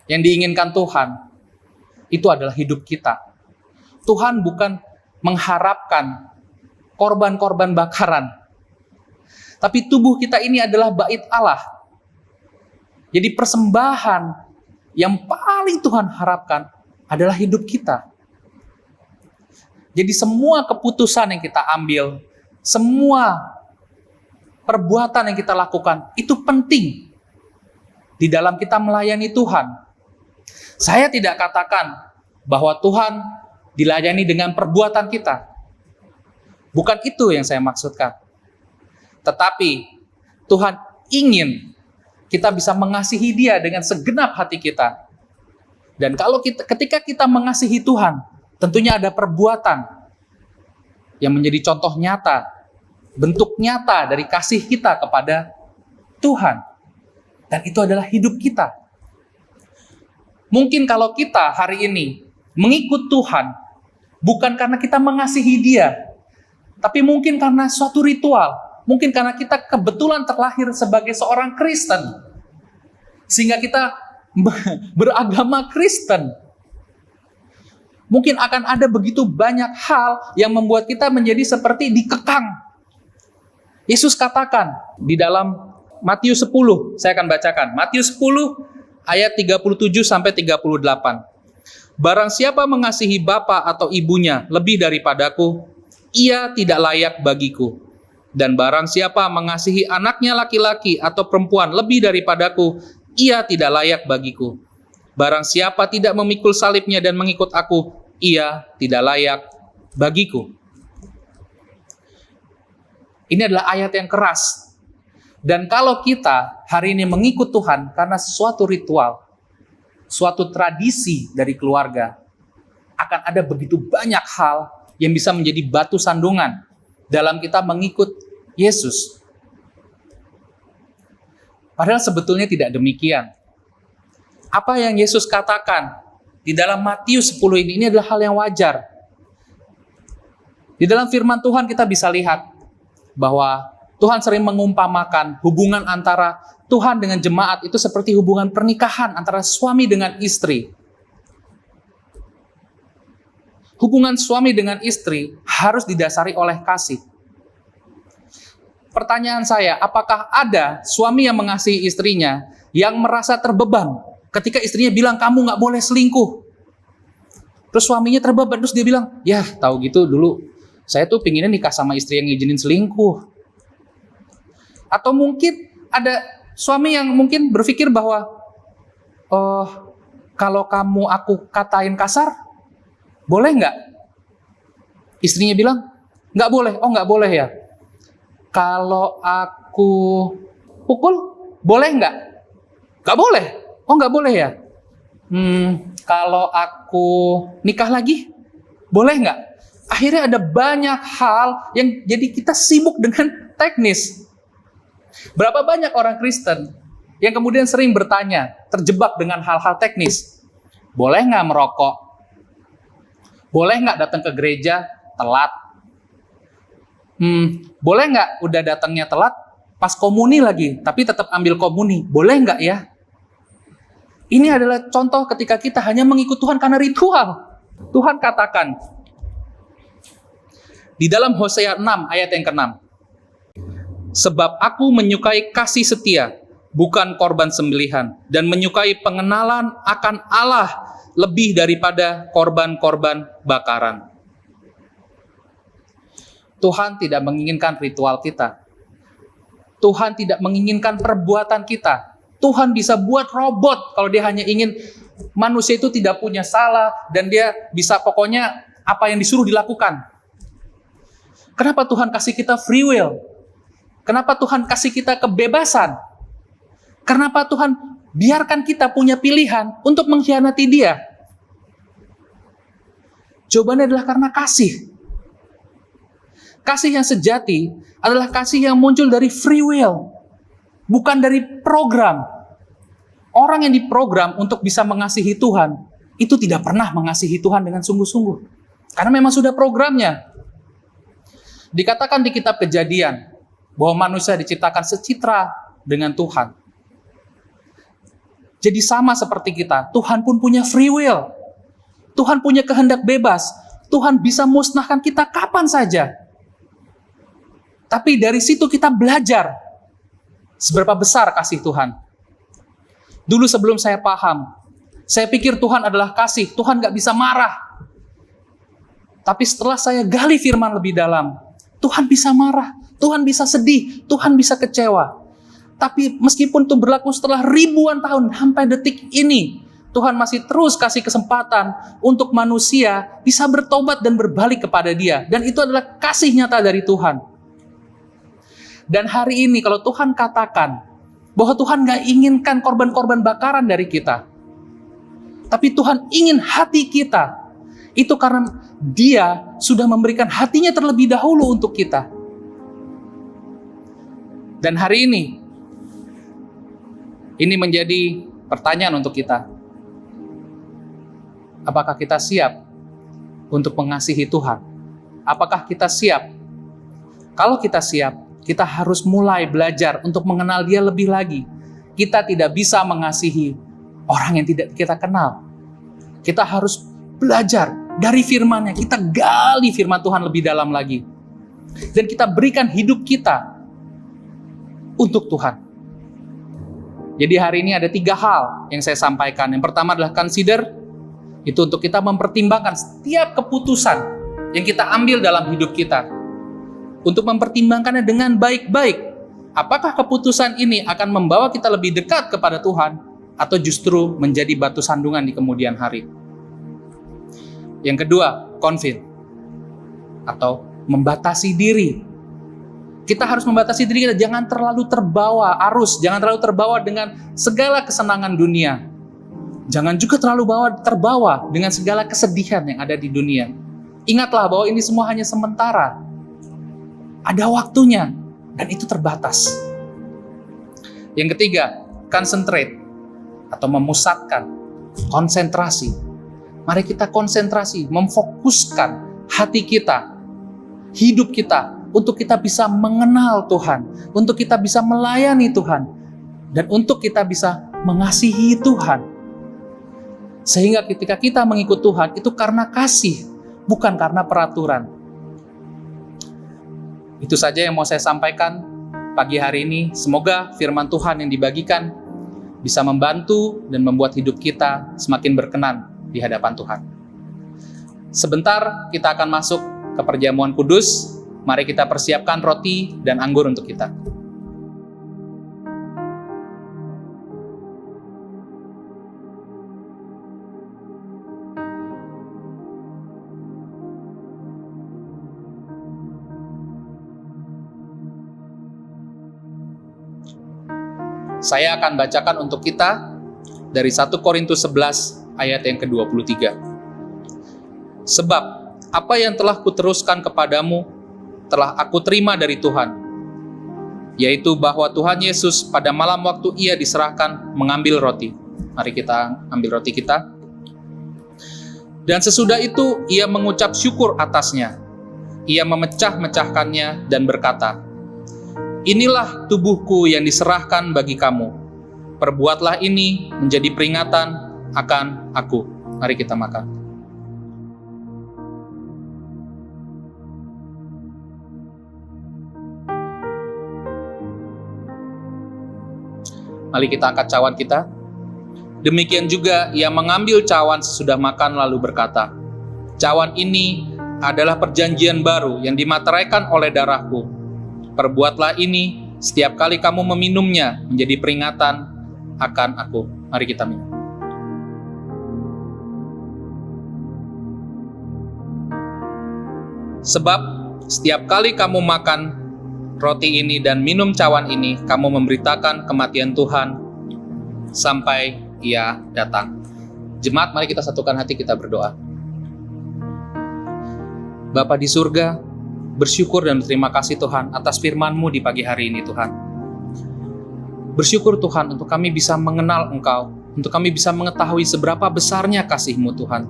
yang diinginkan Tuhan, itu adalah hidup kita. Tuhan bukan mengharapkan korban-korban bakaran, tapi tubuh kita ini adalah bait Allah. Jadi persembahan yang paling Tuhan harapkan adalah hidup kita. Jadi semua keputusan yang kita ambil, semua perbuatan yang kita lakukan, itu penting di dalam kita melayani Tuhan. Saya tidak katakan bahwa Tuhan dilayani dengan perbuatan kita. Bukan itu yang saya maksudkan. Tetapi Tuhan ingin kita bisa mengasihi Dia dengan segenap hati kita. Dan ketika kita mengasihi Tuhan, tentunya ada perbuatan yang menjadi contoh nyata, bentuk nyata dari kasih kita kepada Tuhan. Dan itu adalah hidup kita. Mungkin kalau kita hari ini mengikut Tuhan, bukan karena kita mengasihi Dia, tapi mungkin karena suatu ritual, mungkin karena kita kebetulan terlahir sebagai seorang Kristen, sehingga kita beragama Kristen. Mungkin akan ada begitu banyak hal yang membuat kita menjadi seperti dikekang. Yesus katakan di dalam Matius 10, saya akan bacakan. Matius 10 ayat 37 sampai 38. Barang siapa mengasihi bapa atau ibunya lebih daripadaku, ia tidak layak bagiku. Dan barang siapa mengasihi anaknya laki-laki atau perempuan lebih daripadaku, ia tidak layak bagiku. Barang siapa tidak memikul salibnya dan mengikut aku, ia tidak layak bagiku. Ini adalah ayat yang keras. Dan kalau kita hari ini mengikut Tuhan karena suatu ritual, suatu tradisi dari keluarga, akan ada begitu banyak hal yang bisa menjadi batu sandungan dalam kita mengikut Yesus. Padahal sebetulnya tidak demikian. Apa yang Yesus katakan di dalam Matius 10 ini adalah hal yang wajar. Di dalam firman Tuhan kita bisa lihat bahwa Tuhan sering mengumpamakan hubungan antara Tuhan dengan jemaat itu seperti hubungan pernikahan antara suami dengan istri. Hubungan suami dengan istri harus didasari oleh kasih. Pertanyaan saya, apakah ada suami yang mengasihi istrinya yang merasa terbeban ketika istrinya bilang kamu nggak boleh selingkuh? Terus suaminya terbeban, terus dia bilang, ya tahu gitu dulu saya tuh pinginnya nikah sama istri yang ngizinin selingkuh. Atau mungkin ada suami yang mungkin berpikir bahwa kalau kamu aku katain kasar, boleh nggak? Istrinya bilang, nggak boleh. Oh nggak boleh ya. Kalau aku pukul, boleh nggak? Nggak boleh. Oh nggak boleh ya. Kalau aku nikah lagi, boleh nggak? Akhirnya ada banyak hal yang jadi kita sibuk dengan teknis. Berapa banyak orang Kristen yang kemudian sering bertanya, terjebak dengan hal-hal teknis. Boleh nggak merokok? Boleh nggak datang ke gereja telat? Boleh nggak udah datangnya telat, pas komuni lagi, tapi tetap ambil komuni? Boleh nggak ya? Ini adalah contoh ketika kita hanya mengikut Tuhan karena ritual. Tuhan katakan, di dalam Hosea 6 ayat yang ke-6, sebab aku menyukai kasih setia, bukan korban sembelihan, dan menyukai pengenalan akan Allah lebih daripada korban-korban bakaran. Tuhan tidak menginginkan ritual kita. Tuhan tidak menginginkan perbuatan kita. Tuhan bisa buat robot kalau dia hanya ingin manusia itu tidak punya salah dan dia bisa pokoknya apa yang disuruh dilakukan. Kenapa Tuhan kasih kita free will? Kenapa Tuhan kasih kita kebebasan? Kenapa Tuhan biarkan kita punya pilihan untuk mengkhianati Dia? Jawabannya adalah karena kasih. Kasih yang sejati adalah kasih yang muncul dari free will, bukan dari program. Orang yang diprogram untuk bisa mengasihi Tuhan, itu tidak pernah mengasihi Tuhan dengan sungguh-sungguh. Karena memang sudah programnya. Dikatakan di kitab Kejadian, bahwa manusia diciptakan secitra dengan Tuhan. Jadi sama seperti kita, Tuhan pun punya free will. Tuhan punya kehendak bebas. Tuhan bisa musnahkan kita kapan saja. Tapi dari situ kita belajar seberapa besar kasih Tuhan. Dulu sebelum saya paham, saya pikir Tuhan adalah kasih, Tuhan gak bisa marah. Tapi setelah saya gali firman lebih dalam, Tuhan bisa marah, Tuhan bisa sedih, Tuhan bisa kecewa. Tapi meskipun itu berlaku setelah ribuan tahun, sampai detik ini, Tuhan masih terus kasih kesempatan untuk manusia bisa bertobat dan berbalik kepada Dia. Dan itu adalah kasih nyata dari Tuhan. Dan hari ini kalau Tuhan katakan bahwa Tuhan gak inginkan korban-korban bakaran dari kita, tapi Tuhan ingin hati kita, itu karena Dia sudah memberikan hatinya terlebih dahulu untuk kita. Dan hari ini menjadi pertanyaan untuk kita. Apakah kita siap untuk mengasihi Tuhan? Apakah kita siap? Kalau kita siap, kita harus mulai belajar untuk mengenal Dia lebih lagi. Kita tidak bisa mengasihi orang yang tidak kita kenal. Kita harus belajar dari firman-Nya. Kita gali firman Tuhan lebih dalam lagi. Dan kita berikan hidup kita untuk Tuhan. Jadi hari ini ada 3 hal yang saya sampaikan. Yang pertama adalah consider. Itu untuk kita mempertimbangkan setiap keputusan yang kita ambil dalam hidup kita. Untuk mempertimbangkannya dengan baik-baik. Apakah keputusan ini akan membawa kita lebih dekat kepada Tuhan atau justru menjadi batu sandungan di kemudian hari? Yang kedua, confine atau membatasi diri. Kita harus membatasi diri kita, jangan terlalu terbawa arus, jangan terlalu terbawa dengan segala kesenangan dunia. Jangan juga terlalu terbawa dengan segala kesedihan yang ada di dunia. Ingatlah bahwa ini semua hanya sementara. Ada waktunya, dan itu terbatas. Yang ketiga, concentrate, atau memusatkan, konsentrasi. Mari kita konsentrasi, memfokuskan hati kita, hidup kita, untuk kita bisa mengenal Tuhan, untuk kita bisa melayani Tuhan, dan untuk kita bisa mengasihi Tuhan. Sehingga ketika kita mengikut Tuhan, itu karena kasih, bukan karena peraturan. Itu saja yang mau saya sampaikan pagi hari ini. Semoga firman Tuhan yang dibagikan bisa membantu dan membuat hidup kita semakin berkenan di hadapan Tuhan. Sebentar kita akan masuk ke perjamuan kudus. Mari kita persiapkan roti dan anggur untuk kita. Saya akan bacakan untuk kita dari 1 Korintus 11 ayat yang ke-23. Sebab Apa yang telah kuteruskan kepadamu telah aku terima dari Tuhan, yaitu bahwa Tuhan Yesus pada malam waktu ia diserahkan mengambil roti. Mari kita ambil roti kita. Dan sesudah itu ia mengucap syukur atasnya. Ia memecah-mecahkannya dan berkata, "Inilah tubuhku yang diserahkan bagi kamu. Perbuatlah ini menjadi peringatan akan aku." Mari kita makan. Mari kita angkat cawan kita. Demikian juga ia mengambil cawan sesudah makan lalu berkata, "Cawan ini adalah perjanjian baru yang dimateraikan oleh darahku. Perbuatlah ini setiap kali kamu meminumnya menjadi peringatan akan aku." Mari kita minum. Sebab setiap kali kamu makan roti ini dan minum cawan ini, kamu memberitakan kematian Tuhan sampai ia datang. Jemaat, mari kita satukan hati, kita berdoa. Bapa di surga, bersyukur dan berterima kasih Tuhan atas firman-Mu di pagi hari ini Tuhan. Bersyukur Tuhan untuk kami bisa mengenal Engkau, untuk kami bisa mengetahui seberapa besarnya kasih-Mu Tuhan.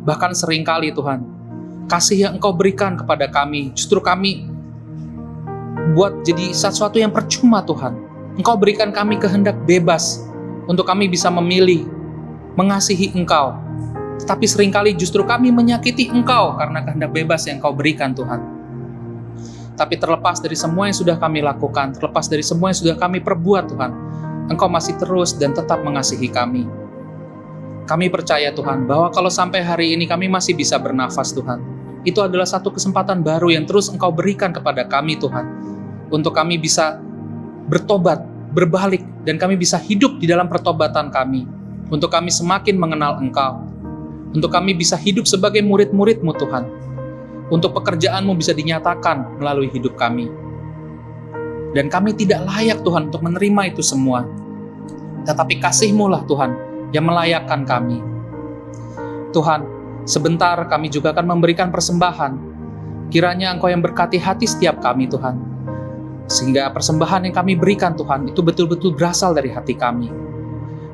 Bahkan seringkali Tuhan, kasih yang Engkau berikan kepada kami, justru kami buat jadi sesuatu yang percuma Tuhan. Engkau berikan kami kehendak bebas untuk kami bisa memilih, mengasihi Engkau. Tetapi seringkali justru kami menyakiti Engkau karena kehendak bebas yang Engkau berikan Tuhan. Tapi terlepas dari semua yang sudah kami lakukan, terlepas dari semua yang sudah kami perbuat Tuhan, Engkau masih terus dan tetap mengasihi kami. Kami percaya Tuhan bahwa kalau sampai hari ini kami masih bisa bernafas Tuhan, itu adalah satu kesempatan baru yang terus Engkau berikan kepada kami Tuhan, untuk kami bisa bertobat, berbalik, dan kami bisa hidup di dalam pertobatan kami, untuk kami semakin mengenal Engkau, untuk kami bisa hidup sebagai murid-murid-Mu Tuhan, untuk pekerjaan-Mu bisa dinyatakan melalui hidup kami. Dan kami tidak layak Tuhan untuk menerima itu semua, tetapi kasih-Mu lah Tuhan yang melayakkan kami. Tuhan, sebentar kami juga akan memberikan persembahan. Kiranya Engkau yang berkati hati setiap kami Tuhan, sehingga persembahan yang kami berikan Tuhan itu betul-betul berasal dari hati kami.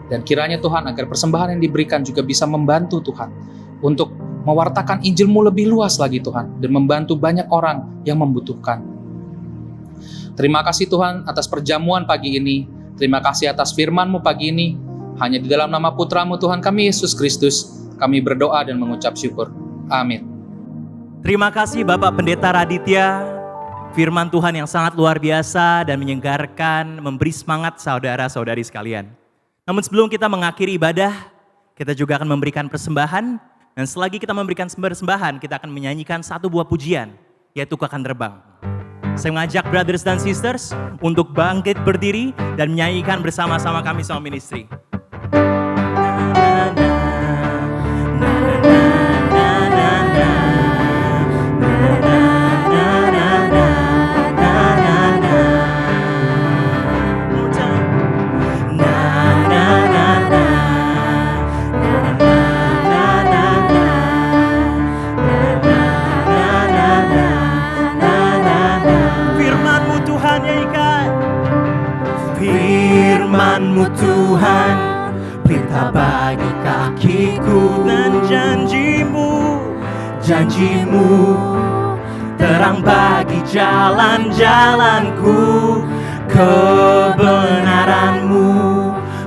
Dan kiranya Tuhan agar persembahan yang diberikan juga bisa membantu Tuhan untuk mewartakan Injil-Mu lebih luas lagi Tuhan, dan membantu banyak orang yang membutuhkan. Terima kasih Tuhan atas perjamuan pagi ini. Terima kasih atas firman-Mu pagi ini. Hanya di dalam nama Putra-Mu Tuhan kami Yesus Kristus, kami berdoa dan mengucap syukur. Amin. Terima kasih Bapak Pendeta Raditya. Firman Tuhan yang sangat luar biasa dan menyegarkan, memberi semangat saudara-saudari sekalian. Namun sebelum kita mengakhiri ibadah, kita juga akan memberikan persembahan. Dan selagi kita memberikan persembahan, kita akan menyanyikan satu buah pujian, yaitu Ku Akan Terbang. Saya mengajak brothers dan sisters untuk bangkit berdiri dan menyanyikan bersama-sama kami sama ministry. Firman-Mu Tuhan, pelita bagi kakiku, dan janji-Mu terang bagi jalan-jalanku. Kebenaran-Mu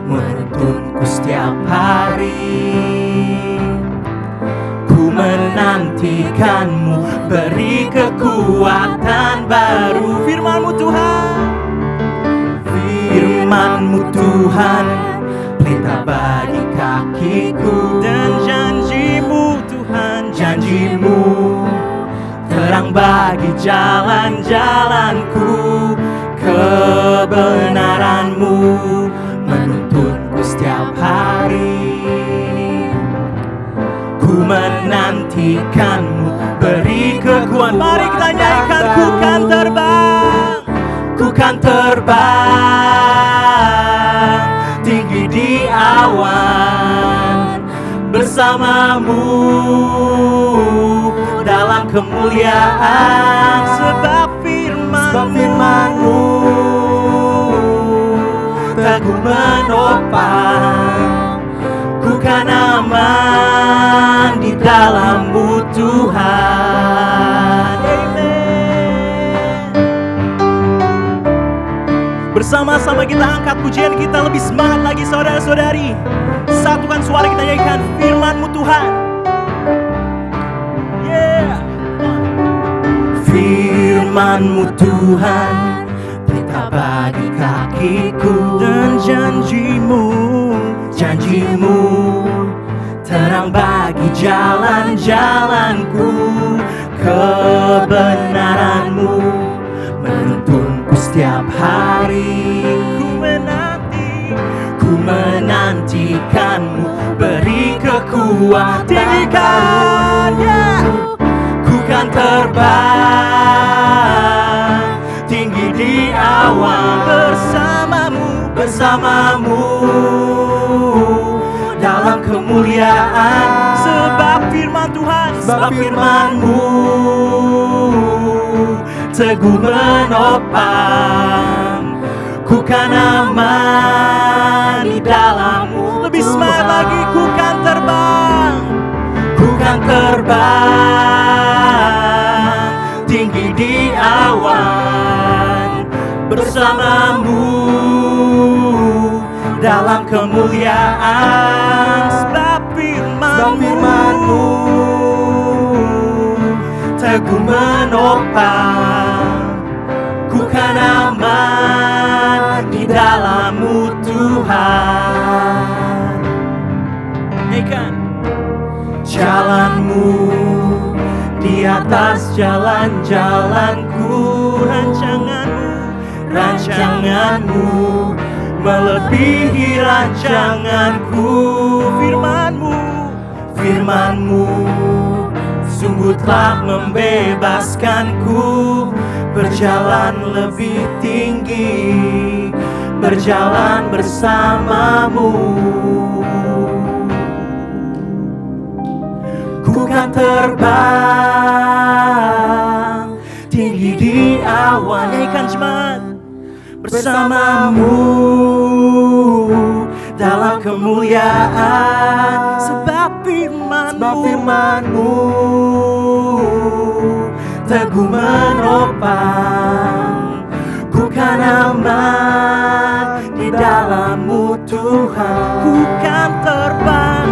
menuntunku setiap hari. Ku menantikan-Mu, beri kekuatan baru. Firman-Mu Tuhan, Firman-Mu Tuhan, pelita bagi kakiku, dan janji-Mu Tuhan, janji-Mu terang bagi jalan-jalanku. Kebenaran-Mu menuntunku setiap hari. Ku menantikan-Mu, beri kekuatan. Mari kita nyanyikan, ku kan terbang. Ku kan terbang tinggi di awan bersama-Mu. dalam kemuliaan. Sebab firman-Mu teguh menopang, ku kan aman di dalam-Mu Tuhan. Amen. Bersama-sama kita angkat pujian kita lebih semangat lagi saudara-saudari. Satukan suara kita nyanyikan firman-Mu Tuhan. Yeah. Firman-Mu Tuhan, berita bagi kakiku, dan janji-Mu terang bagi jalan-jalanku. Kebenaran-Mu menuntunku setiap hari. Ku menantikan-Mu, beri kekuatan. Ku kan terbang tinggi di awan bersamamu dalam kemuliaan. Sebab firman Tuhan, sebab firman-Mu teguh menopang, ku kan aman di dalam-Mu. Lebih semangat lagi, ku kan terbang tinggi di awan bersamamu dalam kemuliaan. Sebab firman-Mu teguh menopang, ku kan aman di dalam-Mu Tuhan. Ikan jalan-Mu di atas jalan-jalanku, rancangan-Mu melebihi rancanganku. Firman-Mu sungguh telah membebaskanku, berjalan lebih tinggi, berjalan bersamamu. Ku kan terbang tinggi di awan, nyanyikan jemaat, bersamamu dalam kemuliaan. Sebab firman-Mu teguh menopang, ku kan aman di dalam-Mu Tuhan. Ku kan terbang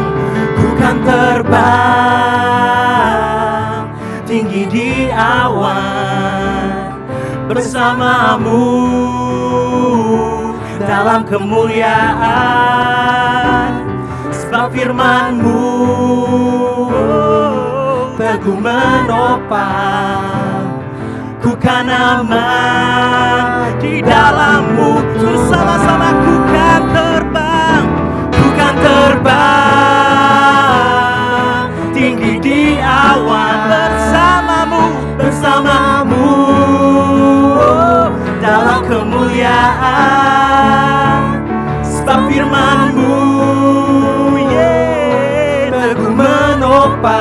tinggi di awan bersamamu dalam kemuliaan. Sebab firman-Mu teguh menopang, ku kan aman di dalam-Mu. Bersama-sama ku kan terbang tinggi di awan bersamamu dalam kemuliaan. Sebab firman-Mu teguh menopang,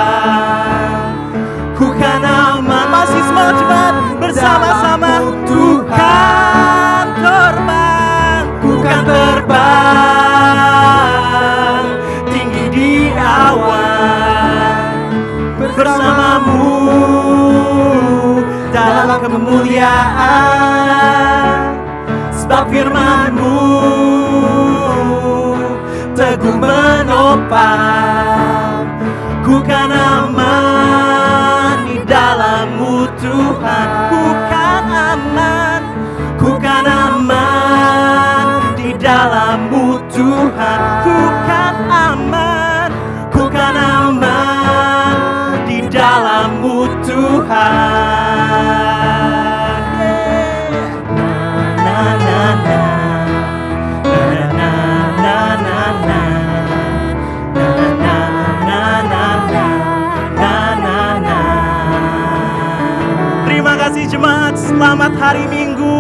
ku kan aman. Masih semua cepat bersama-sama. Ku kan terbang tinggi di awan bersamamu dalam kemuliaan. Sebab firman-Mu teguh menopang, ku kan aman di dalam-Mu Tuhan. Ku kan aman di dalam-Mu Tuhan. Ku kan aman di dalam-Mu Tuhan. Terima kasih jemaat, selamat hari Minggu.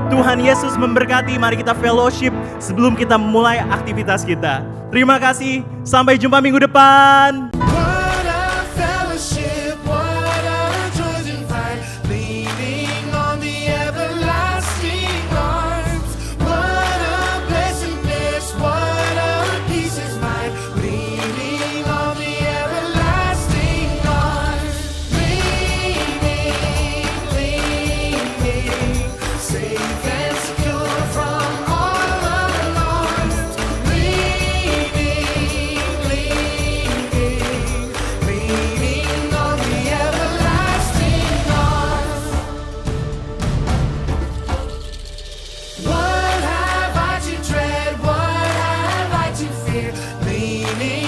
Tuhan Yesus memberkati. Mari kita fellowship sebelum kita memulai aktivitas kita. Terima kasih, sampai jumpa minggu depan. What a fellowship, what leaning